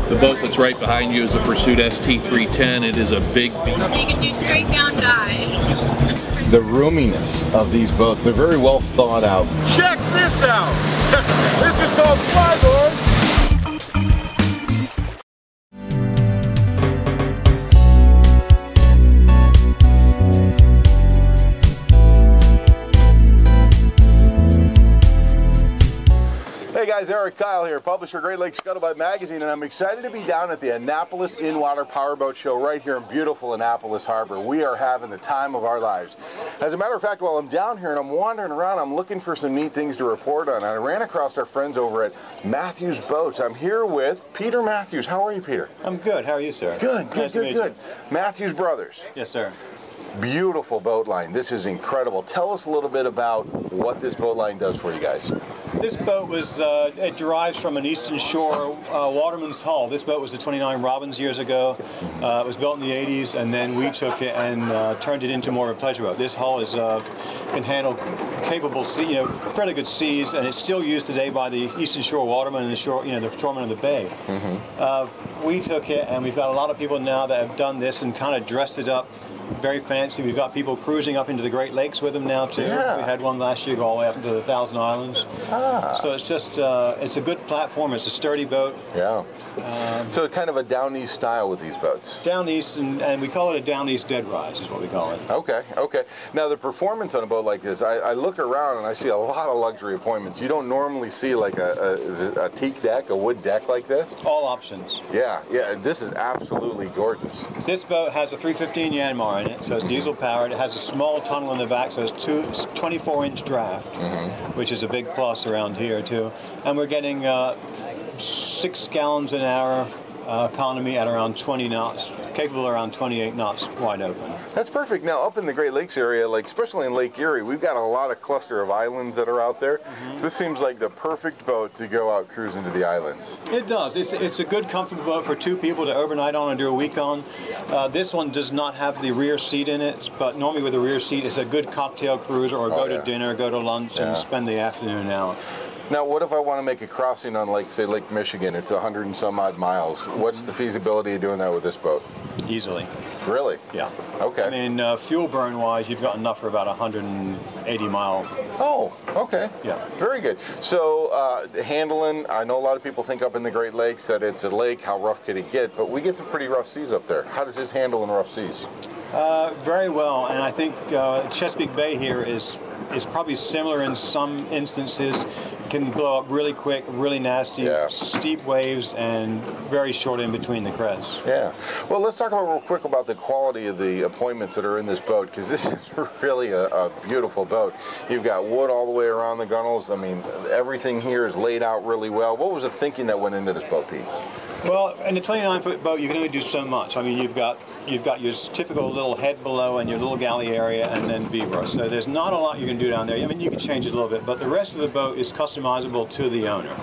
The boat that's right behind you is a Pursuit ST310. It is a big beast. So you can do straight down dives. The roominess of these boats, they're very well thought out. Check this out! This is called Flyboard! Hey guys, Erik Kyle here, publisher of Great Lakes Scuttlebutt magazine, and I'm excited to be down at the Annapolis in-water powerboat show right here in beautiful Annapolis Harbor. We are having the time of our lives. As a matter of fact, while I'm down here and I'm wandering around, I'm looking for some neat things to report on. I ran across our friends over at Mathews Boats. I'm here with Peter Mathews. How are you, Peter? I'm good. How are you, sir? Good, good, good. Mathews Brothers. Yes, sir. Beautiful boat line. This is incredible. Tell us a little bit about what this boat line does for you guys. This boat was, it derives from an Eastern Shore waterman's hull. This boat was the 29 Robins years ago. It was built in the 80s, and then we took it and turned it into more of a pleasure boat. This hull is can handle capable sea, fairly good seas, and it's still used today by the Eastern Shore watermen and the shore, the shoremen of the bay. We took it, and we've got a lot of people now that have done this and kind of dressed it up. Very fancy. We've got people cruising up into the Great Lakes with them now too. Yeah. We had one last year go all the way up into the Thousand Islands. So it's just, it's a good platform. It's a sturdy boat. Yeah. So kind of a down east style with these boats. Down east, and we call it a down east dead rise is what we call it. Okay, okay. Now the performance on a boat like this, I look around and I see a lot of luxury appointments. You don't normally see like a teak deck, a wood deck like this. All options. Yeah, yeah. This is absolutely gorgeous. This boat has a 315 Yanmar in it, so it's diesel powered. It has a small tunnel in the back, so it's 24-inch draft, which is a big plus around here too. And we're getting 6 gallons an hour economy at around 20 knots, capable around 28 knots wide open. That's perfect. Now up in the Great Lakes area, like especially in Lake Erie, we've got a lot of cluster of islands that are out there. This seems like the perfect boat to go out cruising to the islands. It does. It's a good comfortable boat for 2 people to overnight on and do a week on. This one does not have the rear seat in it, but normally with a rear seat it's a good cocktail cruiser or go to dinner, go to lunch and spend the afternoon out. Now, what if I want to make a crossing on, like, say, Lake Michigan? It's 100 and some odd miles. What's the feasibility of doing that with this boat? Easily. Really? Yeah. Okay. I mean, fuel burn wise, you've got enough for about 180 miles. Oh, okay. Yeah. Very good. So, handling, I know a lot of people think up in the Great Lakes that it's a lake, how rough could it get? But we get some pretty rough seas up there. How does this handle in rough seas? Very well, and I think Chesapeake Bay here is probably similar in some instances. Can blow up really quick, really nasty, steep waves, and very short in between the crests. Yeah. Well, let's talk about real quick about the quality of the appointments that are in this boat, because this is really a beautiful boat. You've got wood all the way around the gunnels. I mean, everything here is laid out really well. What was the thinking that went into this boat, Pete? Well, in a 29-foot boat, you can only do so much. I mean, you've got your typical little head below and your little galley area and then V-bar. So there's not a lot you can do down there. I mean, you can change it a little bit, but the rest of the boat is customizable to the owner.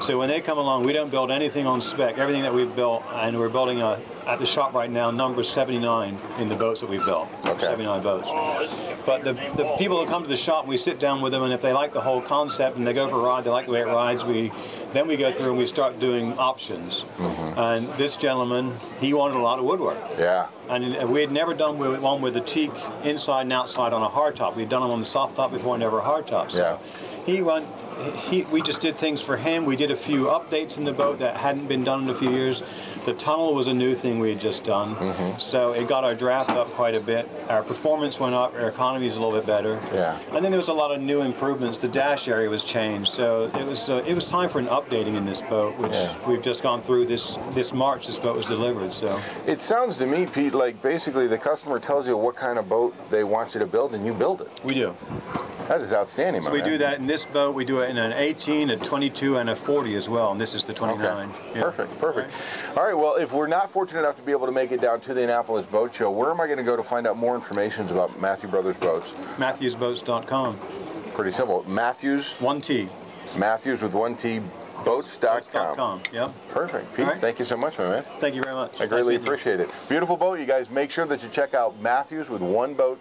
So when they come along, we don't build anything on spec. Everything that we've built, and we're building at the shop right now, number 79 in the boats that we've built. 79 boats. But the people that come to the shop, we sit down with them, and if they like the whole concept and they go for a ride, they like the way it rides, then we go through and we start doing options. And this gentleman, he wanted a lot of woodwork. Yeah. And we had never done one with a teak inside and outside on a hardtop. We'd done them on the soft top before, never a hardtop. So we just did things for him. We did a few updates in the boat that hadn't been done in a few years. The tunnel was a new thing we had just done, so it got our draft up quite a bit. Our performance went up, our economy is a little bit better. Yeah. And then there was a lot of new improvements. The dash area was changed, so it was time for an updating in this boat, which we've just gone through this March. This boat was delivered. So it sounds to me, Pete, like basically the customer tells you what kind of boat they want you to build, and you build it. We do. That is outstanding, my man. So we do that in this boat. We do it in an 18, a 22, and a 40 as well, and this is the 29. Okay. Yeah. Perfect, perfect. All right, well, if we're not fortunate enough to be able to make it down to the Annapolis Boat Show, where am I going to go to find out more information about Mathews Brothers Boats? Mathewsboats.com. Pretty simple. Mathews? 1T. Mathews with 1T. Boats.com. Yep. Perfect. Pete, thank you so much, my man. Thank you very much. I greatly appreciate it. Beautiful boat, you guys. Make sure that you check out Mathews with one boat.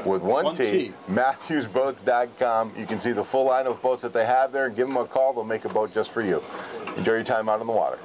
With one T, Mathewsboats.com. You can see the full line of boats that they have there and give them a call. They'll make a boat just for you. Enjoy your time out on the water.